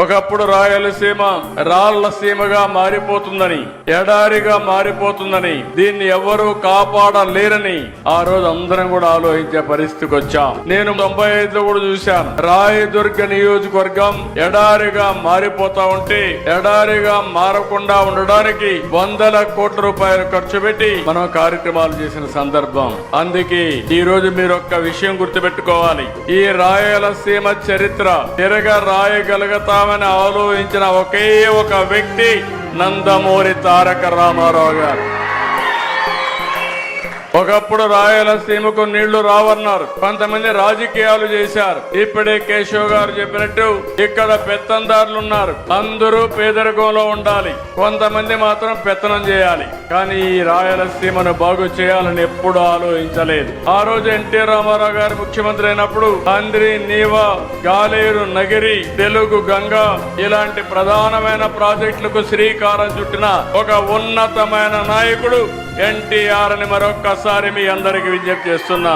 ఒకప్పుడు రాయలసీమ రాళ్ల సీమగా మారిపోతుందని, ఎడారిగా మారిపోతుందని, దీన్ని ఎవరూ కాపాడలేరని ఆ రోజు అందరం కూడా ఆలోచించే పరిస్థితికి వచ్చాం. నేను 95లో కూడా చూశాను. రాయదుర్గ నియోజకవర్గం ఎడారిగా మారిపోతా ఉంటే, ఎడారిగా మారకుండా ఉండడానికి వందల కోట్ల రూపాయలు ఖర్చు పెట్టి మనం కార్యక్రమాలు చేసిన సందర్భం. అందుకే ఈ రోజు మీరు ఒక్క విషయం గుర్తుపెట్టుకోవాలి. ఈ రాయలసీమ చరిత్ర తిరగ రాయగలుగుతామని ఆలోచించిన ఒకే ఒక వ్యక్తి నందమూరి తారక రామారావు గారు. ఒకప్పుడు రాయలసీమకు నీళ్లు రావన్నారు, కొంతమంది రాజకీయాలు చేశారు. ఇప్పుడే కేశవ్ గారు చెప్పినట్టు ఇక్కడ పెత్తందారులు ఉన్నారు. అందరూ పేదరికంలో ఉండాలి, కొంతమంది మాత్రం పెత్తనం చేయాలి. కానీ ఈ రాయలసీమను బాగు చేయాలని ఎప్పుడు ఆలోచించలేదు. ఆ రోజు ఎన్టీ రామారావు గారు ముఖ్యమంత్రి అయినప్పుడు అంద్రి నీవా, గాలేరు నగిరి, తెలుగు గంగా ఇలాంటి ప్రధానమైన ప్రాజెక్టులకు శ్రీకారం చుట్టిన ఒక ఉన్నతమైన నాయకుడు ఎన్టీఆర్ అని మరొక్కసారి మీ అందరికి విజ్ఞప్తి చేస్తున్నా.